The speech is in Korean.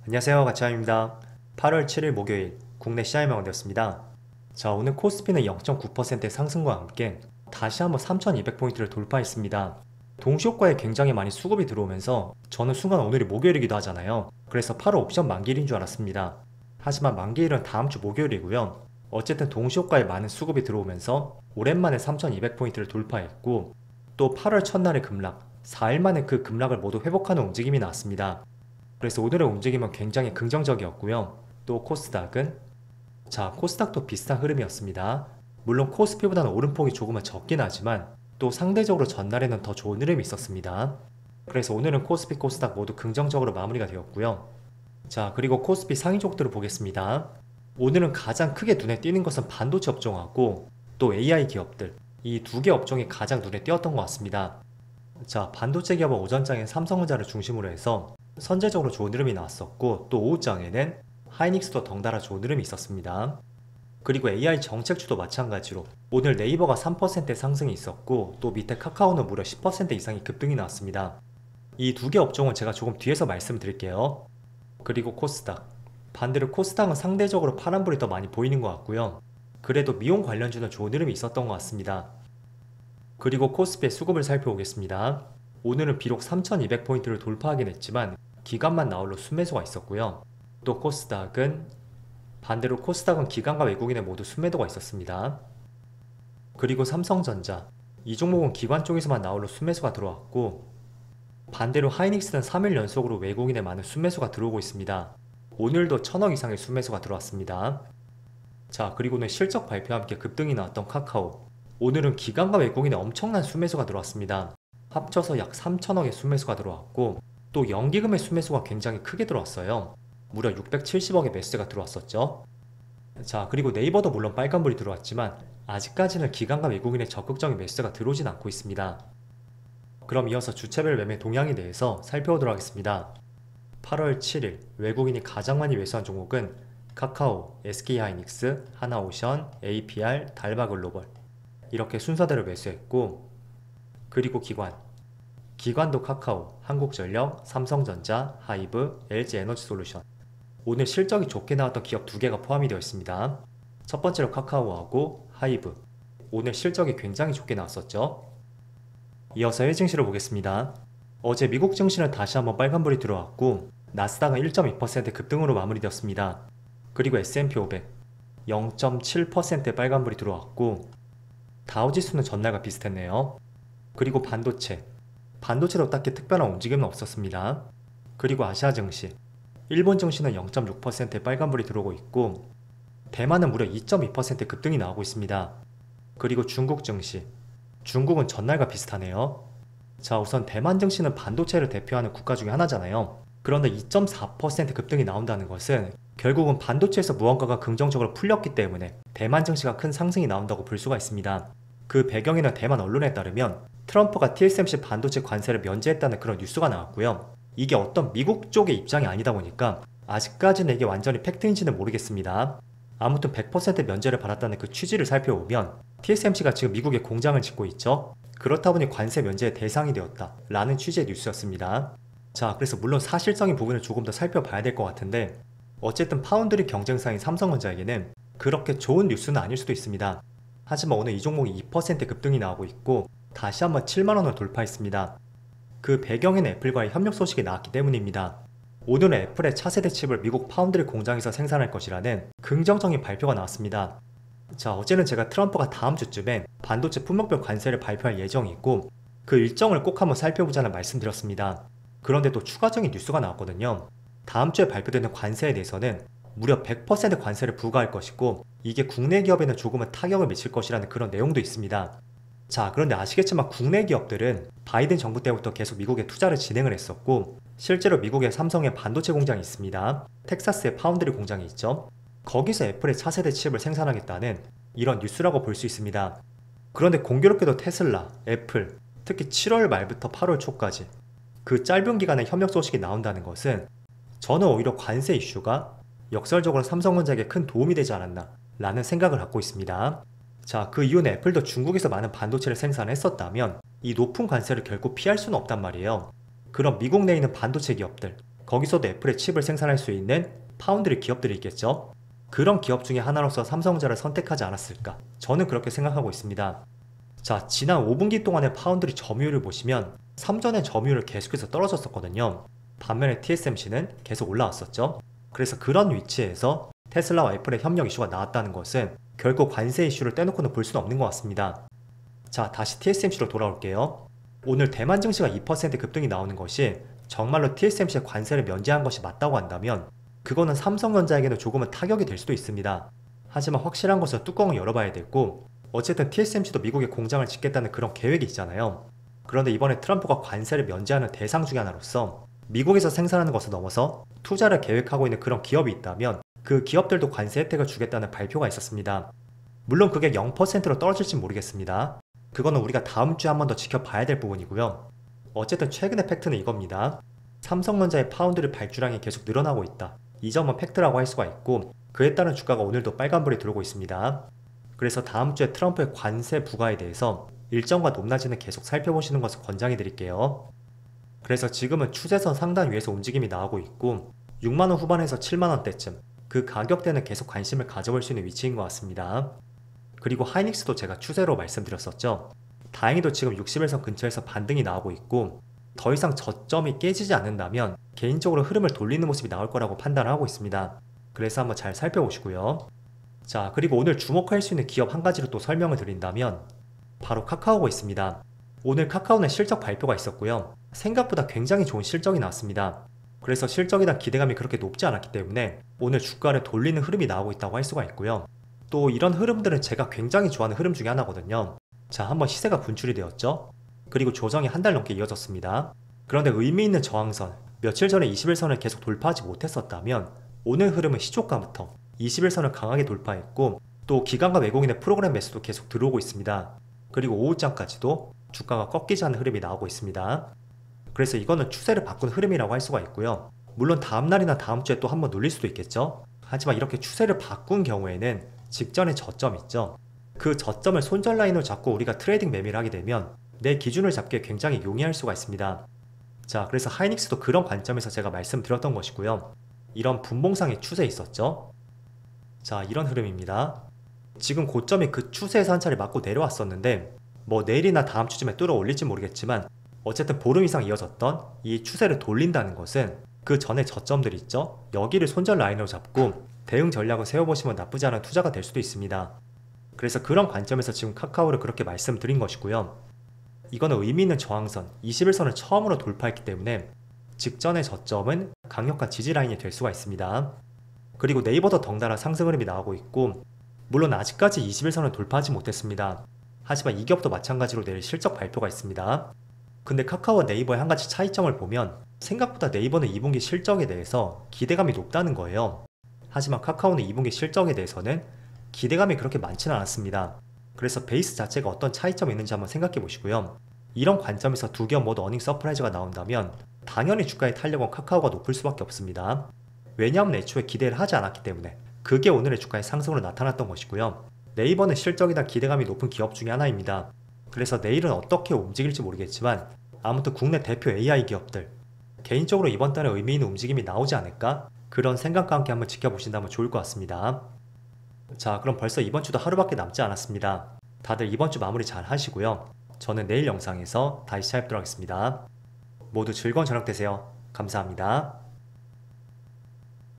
안녕하세요, 가차입니다. 8월 7일 목요일 국내 시장이 마감되었습니다. 자, 오늘 코스피는 0.9%의 상승과 함께 다시 한번 3200포인트를 돌파했습니다. 동시효과에 굉장히 많이 수급이 들어오면서 저는 순간 오늘이 목요일이기도 하잖아요. 그래서 8월 옵션 만기일인 줄 알았습니다. 하지만 만기일은 다음 주 목요일이고요. 어쨌든 동시효과에 많은 수급이 들어오면서 오랜만에 3200포인트를 돌파했고, 또 8월 첫날의 급락, 4일 만에 그 급락을 모두 회복하는 움직임이 나왔습니다. 그래서 오늘의 움직임은 굉장히 긍정적이었고요. 또 코스닥도 비슷한 흐름이었습니다. 물론 코스피보다는 오름폭이 조금은 적긴 하지만 또 상대적으로 전날에는 더 좋은 흐름이 있었습니다. 그래서 오늘은 코스피, 코스닥 모두 긍정적으로 마무리가 되었고요. 자, 그리고 코스피 상위 족들을 보겠습니다. 오늘은 가장 크게 눈에 띄는 것은 반도체 업종하고 또 AI 기업들, 이 두 개 업종이 가장 눈에 띄었던 것 같습니다. 자, 반도체 기업은 오전장엔 삼성전자를 중심으로 해서 선제적으로 좋은 흐름이 나왔었고, 또 오후장에는 하이닉스도 덩달아 좋은 흐름이 있었습니다. 그리고 AI 정책주도 마찬가지로 오늘 네이버가 3% 상승이 있었고, 또 밑에 카카오는 무려 10% 이상의 급등이 나왔습니다. 이 두 개 업종은 제가 조금 뒤에서 말씀드릴게요. 그리고 코스닥, 반대로 코스닥은 상대적으로 파란불이 더 많이 보이는 것 같고요. 그래도 미용 관련주는 좋은 흐름이 있었던 것 같습니다. 그리고 코스피의 수급을 살펴보겠습니다. 오늘은 비록 3200포인트를 돌파하긴 했지만 기관만 나홀로 순매수가 있었고요. 또 반대로 코스닥은 기관과 외국인의 모두 순매도가 있었습니다. 그리고 삼성전자, 이 종목은 기관 쪽에서만 나홀로 순매수가 들어왔고, 반대로 하이닉스는 3일 연속으로 외국인의 많은 순매수가 들어오고 있습니다. 오늘도 1000억 이상의 순매수가 들어왔습니다. 자, 그리고는 실적 발표와 함께 급등이 나왔던 카카오, 오늘은 기관과 외국인의 엄청난 순매수가 들어왔습니다. 합쳐서 약 3천억의 순매수가 들어왔고, 또 연기금의 순매수가 굉장히 크게 들어왔어요. 무려 670억의 매수가 들어왔었죠. 자, 그리고 네이버도 물론 빨간불이 들어왔지만 아직까지는 기관과 외국인의 적극적인 매수가 들어오진 않고 있습니다. 그럼 이어서 주체별 매매 동향에 대해서 살펴보도록 하겠습니다. 8월 7일 외국인이 가장 많이 매수한 종목은 카카오, SK하이닉스, 하나오션, APR, 달바글로벌, 이렇게 순서대로 매수했고, 그리고 기관도 카카오, 한국전력, 삼성전자, 하이브, LG에너지솔루션, 오늘 실적이 좋게 나왔던 기업 두 개가 포함이 되어 있습니다. 첫 번째로 카카오하고 하이브, 오늘 실적이 굉장히 좋게 나왔었죠. 이어서 해외 증시를 보겠습니다. 어제 미국 증시는 다시 한번 빨간불이 들어왔고, 나스닥은 1.2% 급등으로 마무리되었습니다. 그리고 S&P 500 0.7% 빨간불이 들어왔고, 다우지수는 전날과 비슷했네요. 그리고 반도체도 딱히 특별한 움직임은 없었습니다. 그리고 아시아 증시, 일본 증시는 0.6%의 빨간불이 들어오고 있고, 대만은 무려 2.2% 급등이 나오고 있습니다. 그리고 중국 증시, 중국은 전날과 비슷하네요. 자, 우선 대만 증시는 반도체를 대표하는 국가 중에 하나잖아요. 그런데 2.4% 급등이 나온다는 것은 결국은 반도체에서 무언가가 긍정적으로 풀렸기 때문에 대만 증시가 큰 상승이 나온다고 볼 수가 있습니다. 그 배경에는 대만 언론에 따르면 트럼프가 TSMC 반도체 관세를 면제했다는 그런 뉴스가 나왔고요. 이게 어떤 미국 쪽의 입장이 아니다 보니까 아직까지는 이게 완전히 팩트인지는 모르겠습니다. 아무튼 100% 면제를 받았다는 그 취지를 살펴보면 TSMC가 지금 미국에 공장을 짓고 있죠. 그렇다 보니 관세 면제의 대상이 되었다 라는 취지의 뉴스였습니다. 자, 그래서 물론 사실적인 부분을 조금 더 살펴봐야 될 것 같은데, 어쨌든 파운드리 경쟁사인 삼성전자에게는 그렇게 좋은 뉴스는 아닐 수도 있습니다. 하지만 오늘 이 종목이 2% 급등이 나오고 있고 다시 한번 7만원을 돌파했습니다. 그 배경에는 애플과의 협력 소식이 나왔기 때문입니다. 오늘은 애플의 차세대 칩을 미국 파운드리 공장에서 생산할 것이라는 긍정적인 발표가 나왔습니다. 자, 어제는 제가 트럼프가 다음 주쯤에 반도체 품목별 관세를 발표할 예정이고 그 일정을 꼭 한번 살펴보자는 말씀드렸습니다. 그런데 또 추가적인 뉴스가 나왔거든요. 다음 주에 발표되는 관세에 대해서는 무려 100% 관세를 부과할 것이고, 이게 국내 기업에는 조금은 타격을 미칠 것이라는 그런 내용도 있습니다. 자, 그런데 아시겠지만 국내 기업들은 바이든 정부 때부터 계속 미국에 투자를 진행을 했었고, 실제로 미국에 삼성의 반도체 공장이 있습니다. 텍사스에 파운드리 공장이 있죠. 거기서 애플의 차세대 칩을 생산하겠다는 이런 뉴스라고 볼 수 있습니다. 그런데 공교롭게도 테슬라, 애플, 특히 7월 말부터 8월 초까지 그 짧은 기간에 협력 소식이 나온다는 것은 저는 오히려 관세 이슈가 역설적으로 삼성전자에게 큰 도움이 되지 않았나 라는 생각을 갖고 있습니다. 자, 그 이유는 애플도 중국에서 많은 반도체를 생산했었다면 이 높은 관세를 결코 피할 수는 없단 말이에요. 그럼 미국 내에 있는 반도체 기업들, 거기서도 애플의 칩을 생산할 수 있는 파운드리 기업들이 있겠죠. 그런 기업 중에 하나로서 삼성전자를 선택하지 않았을까? 저는 그렇게 생각하고 있습니다. 자, 지난 5분기 동안의 파운드리 점유율을 보시면 삼전의 점유율을 계속해서 떨어졌었거든요. 반면에 TSMC는 계속 올라왔었죠. 그래서 그런 위치에서 테슬라와 애플의 협력 이슈가 나왔다는 것은 결코 관세 이슈를 떼놓고는 볼 수는 없는 것 같습니다. 자, 다시 TSMC로 돌아올게요. 오늘 대만 증시가 2% 급등이 나오는 것이 정말로 TSMC의 관세를 면제한 것이 맞다고 한다면 그거는 삼성전자에게는 조금은 타격이 될 수도 있습니다. 하지만 확실한 것은 뚜껑을 열어봐야 되고 어쨌든 TSMC도 미국에 공장을 짓겠다는 그런 계획이 있잖아요. 그런데 이번에 트럼프가 관세를 면제하는 대상 중에 하나로서 미국에서 생산하는 것을 넘어서 투자를 계획하고 있는 그런 기업이 있다면 그 기업들도 관세 혜택을 주겠다는 발표가 있었습니다. 물론 그게 0%로 떨어질지 모르겠습니다. 그거는 우리가 다음 주에 한 번 더 지켜봐야 될 부분이고요. 어쨌든 최근의 팩트는 이겁니다. 삼성전자의 파운드리 발주량이 계속 늘어나고 있다. 이 점은 팩트라고 할 수가 있고 그에 따른 주가가 오늘도 빨간불이 들어오고 있습니다. 그래서 다음 주에 트럼프의 관세 부과에 대해서 일정과 높낮이는 계속 살펴보시는 것을 권장해 드릴게요. 그래서 지금은 추세선 상단 위에서 움직임이 나오고 있고 6만원 후반에서 7만원대쯤 그 가격대는 계속 관심을 가져볼 수 있는 위치인 것 같습니다. 그리고 하이닉스도 제가 추세로 말씀드렸었죠. 다행히도 지금 60일선 근처에서 반등이 나오고 있고 더 이상 저점이 깨지지 않는다면 개인적으로 흐름을 돌리는 모습이 나올 거라고 판단하고 있습니다. 그래서 한번 잘 살펴보시고요. 자, 그리고 오늘 주목할 수 있는 기업 한 가지로 또 설명을 드린다면 바로 카카오가 있습니다. 오늘 카카오는 실적 발표가 있었고요. 생각보다 굉장히 좋은 실적이 나왔습니다. 그래서 실적에 대한 기대감이 그렇게 높지 않았기 때문에 오늘 주가를 돌리는 흐름이 나오고 있다고 할 수가 있고요. 또 이런 흐름들은 제가 굉장히 좋아하는 흐름 중에 하나거든요. 자, 한번 시세가 분출이 되었죠. 그리고 조정이 한 달 넘게 이어졌습니다. 그런데 의미 있는 저항선, 며칠 전에 21선을 계속 돌파하지 못했었다면 오늘 흐름은 시초가부터 21선을 강하게 돌파했고 또 기관과 외국인의 프로그램 매수도 계속 들어오고 있습니다. 그리고 오후장까지도 주가가 꺾이지 않는 흐름이 나오고 있습니다. 그래서 이거는 추세를 바꾼 흐름이라고 할 수가 있고요. 물론 다음날이나 다음 주에 또 한번 눌릴 수도 있겠죠. 하지만 이렇게 추세를 바꾼 경우에는 직전에 저점 있죠. 그 저점을 손절 라인으로 잡고 우리가 트레이딩 매매를 하게 되면 내 기준을 잡기에 굉장히 용이할 수가 있습니다. 자, 그래서 하이닉스도 그런 관점에서 제가 말씀드렸던 것이고요. 이런 분봉상의 추세 있었죠. 자, 이런 흐름입니다. 지금 고점이 그 추세에서 한 차례 맞고 내려왔었는데 뭐 내일이나 다음 주쯤에 뚫어 올릴지 모르겠지만 어쨌든 보름 이상 이어졌던 이 추세를 돌린다는 것은 그 전에 저점들 있죠. 여기를 손절 라인으로 잡고 대응 전략을 세워보시면 나쁘지 않은 투자가 될 수도 있습니다. 그래서 그런 관점에서 지금 카카오를 그렇게 말씀드린 것이고요. 이거는 의미 있는 저항선 21선을 처음으로 돌파했기 때문에 직전의 저점은 강력한 지지 라인이 될 수가 있습니다. 그리고 네이버도 덩달아 상승 흐름이 나오고 있고 물론 아직까지 21선을 돌파하지 못했습니다. 하지만 이 기업도 마찬가지로 내일 실적 발표가 있습니다. 근데 카카오와 네이버의 한 가지 차이점을 보면 생각보다 네이버는 2분기 실적에 대해서 기대감이 높다는 거예요. 하지만 카카오는 2분기 실적에 대해서는 기대감이 그렇게 많지는 않았습니다. 그래서 베이스 자체가 어떤 차이점이 있는지 한번 생각해 보시고요. 이런 관점에서 두 기업 모두 어닝 서프라이즈가 나온다면 당연히 주가의 탄력은 카카오가 높을 수밖에 없습니다. 왜냐하면 애초에 기대를 하지 않았기 때문에 그게 오늘의 주가의 상승으로 나타났던 것이고요. 네이버는 실적에 대한 기대감이 높은 기업 중에 하나입니다. 그래서 내일은 어떻게 움직일지 모르겠지만 아무튼 국내 대표 AI 기업들 개인적으로 이번 달에 의미 있는 움직임이 나오지 않을까? 그런 생각과 함께 한번 지켜보신다면 좋을 것 같습니다. 자, 그럼 벌써 이번 주도 하루밖에 남지 않았습니다. 다들 이번 주 마무리 잘 하시고요. 저는 내일 영상에서 다시 찾아뵙도록 하겠습니다. 모두 즐거운 저녁 되세요. 감사합니다.